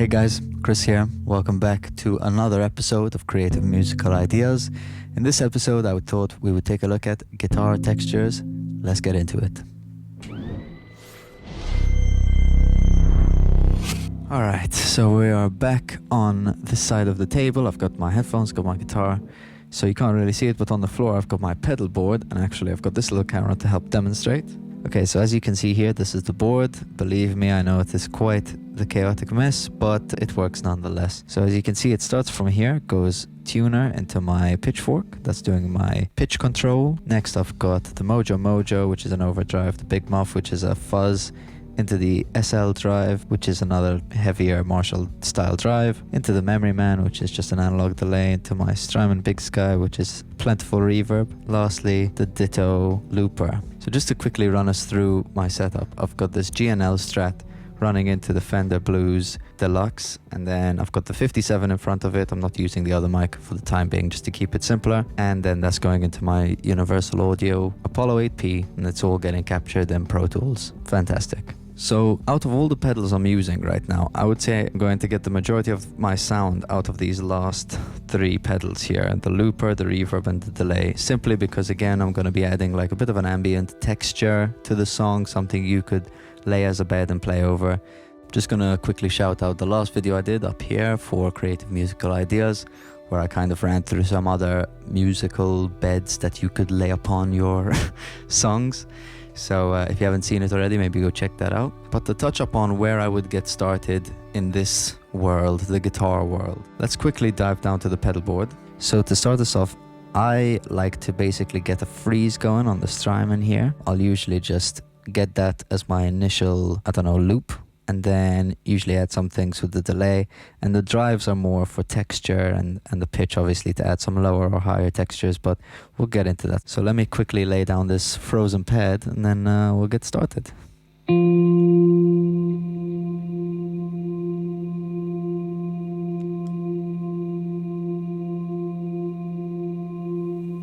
Hey guys, Chris here. Welcome back to another episode of Creative Musical Ideas. In this episode, I thought we would take a look at guitar textures. Let's get into it. Alright, so we are back on this side of the table. I've got my headphones, got my guitar. So you can't really see it, but on the floor I've got my pedal board, and actually I've got this little camera to help demonstrate. Okay, so as you can see here, this is the board. Believe me, I know it is quite the chaotic mess, but it works nonetheless. So as you can see, it starts from here, goes tuner into my Pitchfork. That's doing my pitch control. Next I've got the Mojo, which is an overdrive, the Big Muff, which is a fuzz, into the SL drive, which is another heavier Marshall style drive, into the Memory Man, which is just an analog delay, into my Strymon Big Sky, which is plentiful reverb. Lastly, the Ditto looper. So just to quickly run us through my setup, I've got this GNL Strat running into the Fender Blues Deluxe, and then I've got the 57 in front of it. I'm not using the other mic for the time being, just to keep it simpler, and then that's going into my Universal Audio Apollo 8P, and it's all getting captured in Pro Tools. Fantastic. So out of all the pedals I'm using right now, I would say I'm going to get the majority of my sound out of these last three pedals here, the looper, the reverb and the delay, simply because again I'm going to be adding like a bit of an ambient texture to the song, something you could lay as a bed and play over. Just gonna quickly shout out the last video I did up here for Creative Musical Ideas, where I kind of ran through some other musical beds that you could lay upon your songs. So if you haven't seen it already, maybe go check that out. But to touch upon where I would get started in this world, the guitar world, let's quickly dive down to the pedal board. So to start us off, I like to basically get a freeze going on the Strymon here. I'll usually just get that as my initial, loop, and then usually add some things with the delay, and the drives are more for texture and the pitch, obviously, to add some lower or higher textures, but we'll get into that. So let me quickly lay down this frozen pad and then we'll get started.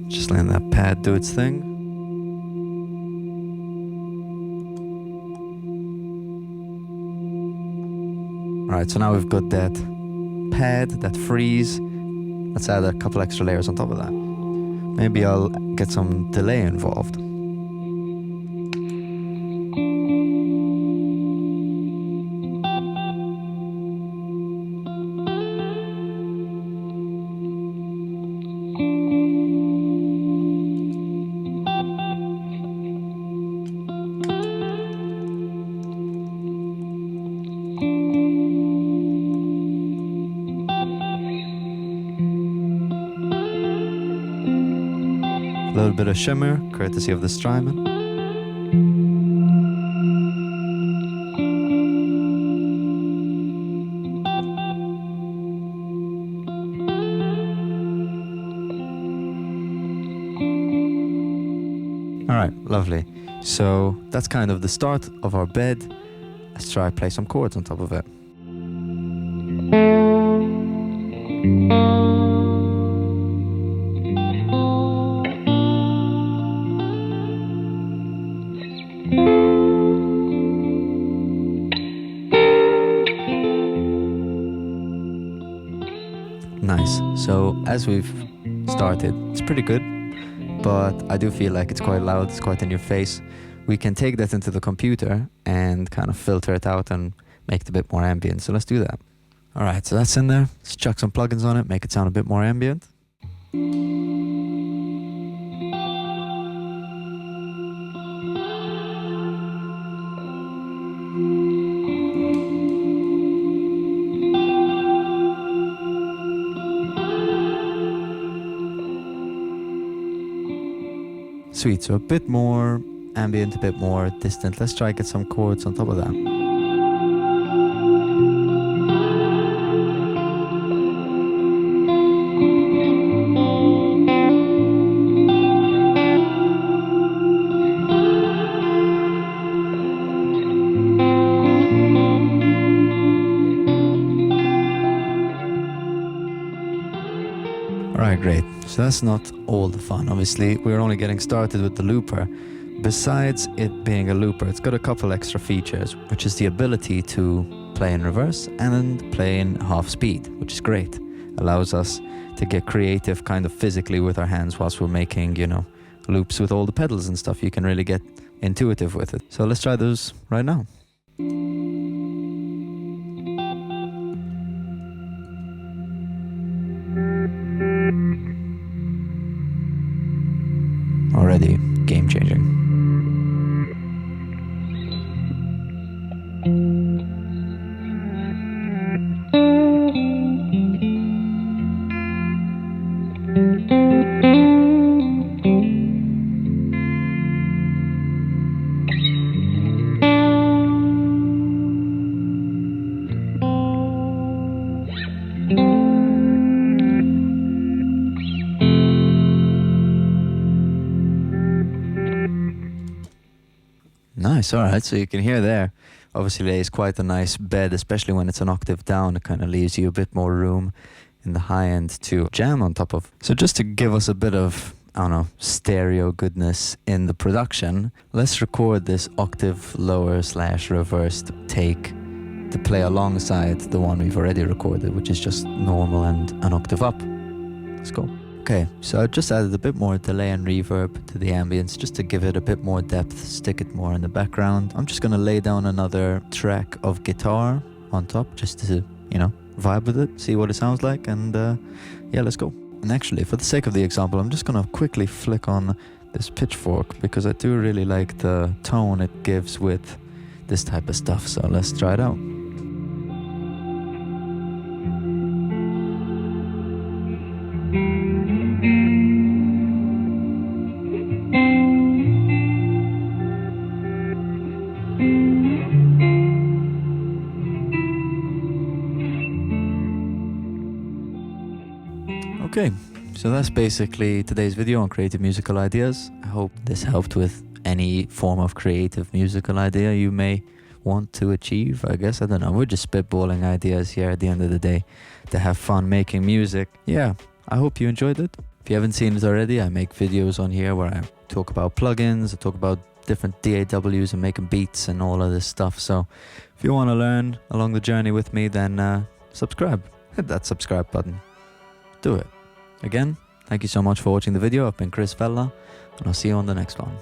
Just letting that pad do its thing. Alright, so now we've got that pad, that freeze. Let's add a couple extra layers on top of that. Maybe I'll get some delay involved. A little bit of Shimmer, courtesy of the Strymon. Alright, lovely. So that's kind of the start of our bed. Let's try play some chords on top of it. Nice. So as we've started, it's pretty good, but I do feel like it's quite loud, it's quite in your face. We can take that into the computer and kind of filter it out and make it a bit more ambient. So let's do that. All right, so that's in there. Let's chuck some plugins on it, make it sound a bit more ambient. Sweet, so a bit more ambient, a bit more distant. Let's try get some chords on top of that. Alright, great. So that's not all the fun. Obviously, we're only getting started with the looper. Besides it being a looper, it's got a couple extra features, which is the ability to play in reverse and play in half speed, which is great. Allows us to get creative kind of physically with our hands whilst we're making, you know, loops with all the pedals and stuff. You can really get intuitive with it. So let's try those right now. Already game changing. Nice, alright, so you can hear there, obviously lays quite a nice bed, especially when it's an octave down. It kind of leaves you a bit more room in the high end to jam on top of. So just to give us a bit of, I don't know, stereo goodness in the production, let's record this octave lower / reversed take to play alongside the one we've already recorded, which is just normal and an octave up. Let's go. Okay, so I've just added a bit more delay and reverb to the ambience just to give it a bit more depth, stick it more in the background. I'm just gonna lay down another track of guitar on top just to, you know, vibe with it, see what it sounds like, and yeah, let's go. And actually, for the sake of the example, I'm just gonna quickly flick on this Pitchfork because I do really like the tone it gives with this type of stuff, so let's try it out. Okay, so that's basically today's video on creative musical ideas. I hope this helped with any form of creative musical idea you may want to achieve. I guess, I don't know, we're just spitballing ideas here at the end of the day to have fun making music. Yeah, I hope you enjoyed it. If you haven't seen it already, I make videos on here where I talk about plugins, I talk about different DAWs and making beats and all of this stuff. So if you want to learn along the journey with me, then subscribe. Hit that subscribe button. Do it. Again, thank you so much for watching the video. I've been Vella, and I'll see you on the next one.